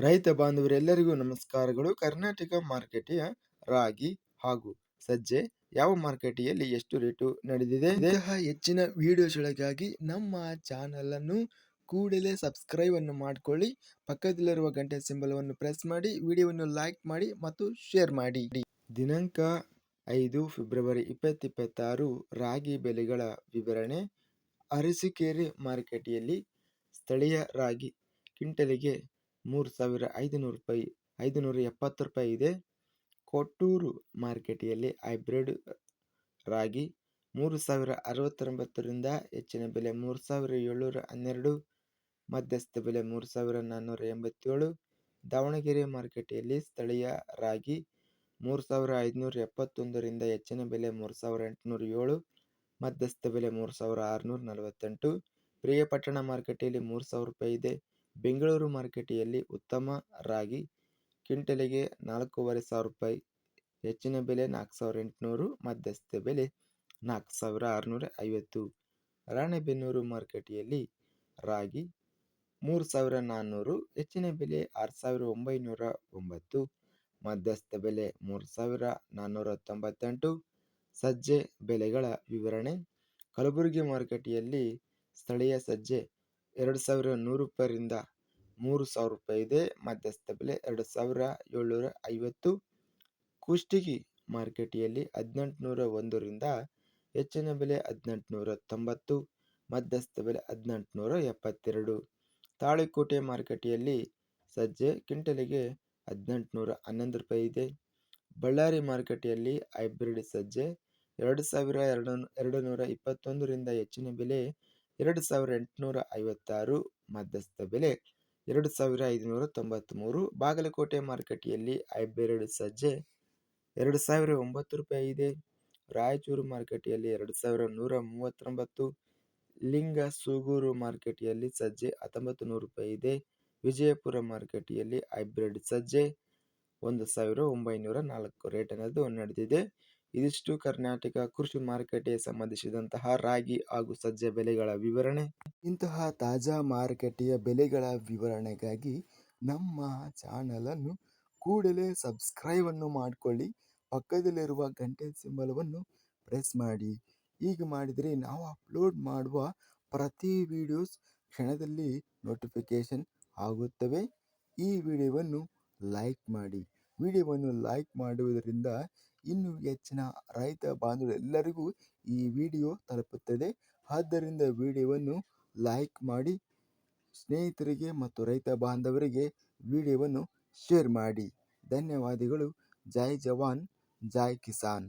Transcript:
ರೈತ ಬಾಂಧವರೆಲ್ಲರಿಗೂ ನಮಸ್ಕಾರಗಳು. ಕರ್ನಾಟಕ ಮಾರುಕಟ್ಟೆಯ ರಾಗಿ ಹಾಗೂ ಸಜ್ಜೆ ಯಾವ ಮಾರುಕಟ್ಟೆಯಲ್ಲಿ ಎಷ್ಟು ರೇಟು ನಡೆದಿದೆ, ಇಂತಹ ಹೆಚ್ಚಿನ ವಿಡಿಯೋಸ್ಗಳಿಗಾಗಿ ನಮ್ಮ ಚಾನಲ್ ಅನ್ನು ಕೂಡಲೇ ಸಬ್ಸ್ಕ್ರೈಬ್ ಅನ್ನು ಮಾಡಿಕೊಳ್ಳಿ. ಪಕ್ಕದಲ್ಲಿರುವ ಗಂಟೆ ಸಿಂಬಲ್ ಅನ್ನು ಪ್ರೆಸ್ ಮಾಡಿ, ವಿಡಿಯೋವನ್ನು ಲೈಕ್ ಮಾಡಿ ಮತ್ತು ಶೇರ್ ಮಾಡಿ. ದಿನಾಂಕ 5 ಫೆಬ್ರವರಿ 2026 ರಾಗಿ ಬೆಲೆಗಳ ವಿವರಣೆ. ಅರಸೀಕೆರೆ ಮಾರುಕಟ್ಟೆಯಲ್ಲಿ ಸ್ಥಳೀಯ ರಾಗಿ ಕ್ವಿಂಟಲಿಗೆ 3,500 ರೂಪಾಯಿ 570 ರೂಪಾಯಿ ಇದೆ. ಕೊಟ್ಟೂರು ಮಾರುಕಟ್ಟೆಯಲ್ಲಿ ಹೈಬ್ರಿಡ್ ರಾಗಿ 3,069ರಿಂದ ಹೆಚ್ಚಿನ ಬೆಲೆ 3,712, ಮಧ್ಯಸ್ಥ ಬೆಲೆ 3,487. ದಾವಣಗೆರೆ ಮಾರುಕಟ್ಟೆಯಲ್ಲಿ ಸ್ಥಳೀಯ ರಾಗಿ 3,571ರಿಂದ ಹೆಚ್ಚಿನ ಬೆಲೆ 3,807, ಮಧ್ಯಸ್ಥ ಬೆಲೆ 3,648. ಪ್ರಿಯಪಟ್ಟಣ ಮಾರುಕಟ್ಟೆಯಲ್ಲಿ 3,000 ರೂಪಾಯಿ ಇದೆ. ಬೆಂಗಳೂರು ಮಾರುಕಟ್ಟೆಯಲ್ಲಿ ಉತ್ತಮ ರಾಗಿ ಕ್ವಿಂಟಲಿಗೆ 4,500 ರೂಪಾಯಿ, ಹೆಚ್ಚಿನ ಬೆಲೆ 4,800, ಮಧ್ಯಸ್ಥ ಬೆಲೆ 4,650. ರಾಣೆಬೆನ್ನೂರು ಮಾರುಕಟ್ಟೆಯಲ್ಲಿ ರಾಗಿ 3,400, ಹೆಚ್ಚಿನ ಬೆಲೆ 6,909, ಮಧ್ಯಸ್ಥ ಬೆಲೆ 3,498. ಸಜ್ಜೆ ಬೆಲೆಗಳ ವಿವರಣೆ. ಕಲಬುರಗಿ ಮಾರುಕಟ್ಟೆಯಲ್ಲಿ ಸ್ಥಳೀಯ ಸಜ್ಜೆ 2,100 ರೂಪಾಯಿರಿಂದ 3,000 ರೂಪಾಯಿ ಇದೆ. ಮಧ್ಯಸ್ಥ ಬೆಲೆ 2,750. ಕುಷ್ಟಗಿ ಮಾರುಕಟ್ಟೆಯಲ್ಲಿ 1,801ರಿಂದ ಹೆಚ್ಚಿನ ಬೆಲೆ 1,890, ಮಧ್ಯಸ್ಥ ಬೆಲೆ 1,872. ತಾಳಿಕೋಟೆ ಮಾರುಕಟ್ಟೆಯಲ್ಲಿ ಸಜ್ಜೆ ಕ್ವಿಂಟಲಿಗೆ 1,811 ರೂಪಾಯಿ ಇದೆ. ಬಳ್ಳಾರಿ ಮಾರುಕಟ್ಟೆಯಲ್ಲಿ ಹೈಬ್ರಿಡ್ ಸಜ್ಜೆ 2,221ರಿಂದ ಹೆಚ್ಚಿನ ಬೆಲೆ 2,856, ಮಧ್ಯಸ್ಥ ಬೆಲೆ 2,593. ಬಾಗಲಕೋಟೆ ಮಾರುಕಟ್ಟೆಯಲ್ಲಿ ಹೈಬ್ರಿಡ್ ಸಜ್ಜೆ 2,009 ರೂಪಾಯಿ ಇದೆ. ರಾಯಚೂರು ಮಾರುಕಟ್ಟೆಯಲ್ಲಿ 2,139. ಲಿಂಗಸೂಗೂರು ಮಾರುಕಟ್ಟೆಯಲ್ಲಿ ಸಜ್ಜೆ 1,900 ರೂಪಾಯಿ ಇದೆ. ವಿಜಯಪುರ ಮಾರುಕಟ್ಟೆಯಲ್ಲಿ ಹೈಬ್ರಿಡ್ ಸಜ್ಜೆ 1,904 ರೇಟ್ ಅನ್ನೋದು ನಡೆದಿದೆ. ಇದಿಷ್ಟು ಕರ್ನಾಟಕ ಕೃಷಿ ಮಾರುಕಟ್ಟೆಗೆ ಸಂಬಂಧಿಸಿದಂತಹ ರಾಗಿ ಹಾಗೂ ಸಜ್ಜೆ ಬೆಲೆಗಳ ವಿವರಣೆ. ಇಂತಹ ತಾಜಾ ಮಾರುಕಟ್ಟೆಯ ಬೆಲೆಗಳ ವಿವರಣೆಗಾಗಿ ನಮ್ಮ ಚಾನಲ್ ಅನ್ನು ಕೂಡಲೇ ಸಬ್ಸ್ಕ್ರೈಬ್ ಅನ್ನು ಮಾಡಿಕೊಳ್ಳಿ. ಪಕ್ಕದಲ್ಲಿರುವ ಗಂಟೆ ಸಿಂಬಲವನ್ನು ಪ್ರೆಸ್ ಮಾಡಿ. ಹೀಗೆ ಮಾಡಿದರೆ ನಾವು ಅಪ್ಲೋಡ್ ಮಾಡುವ ಪ್ರತಿ ವಿಡಿಯೋಸ್ ಕ್ಷಣದಲ್ಲಿ ನೋಟಿಫಿಕೇಶನ್ ಆಗುತ್ತವೆ. ಈ ವಿಡಿಯೋವನ್ನು ಲೈಕ್ ಮಾಡಿ. ವಿಡಿಯೋವನ್ನು ಲೈಕ್ ಮಾಡುವುದರಿಂದ ಇನ್ನೂ ಹೆಚ್ಚಿನ ರೈತ ಬಾಂಧವರೆಲ್ಲರಿಗೂ ಈ ವಿಡಿಯೋ ತಲುಪುತ್ತದೆ. ಆದ್ದರಿಂದ ವಿಡಿಯೋವನ್ನು ಲೈಕ್ ಮಾಡಿ, ಸ್ನೇಹಿತರಿಗೆ ಮತ್ತು ರೈತ ಬಾಂಧವರಿಗೆ ವಿಡಿಯೋವನ್ನು ಶೇರ್ ಮಾಡಿ. ಧನ್ಯವಾದಗಳು. ಜೈ ಜವಾನ್, ಜೈ ಕಿಸಾನ್.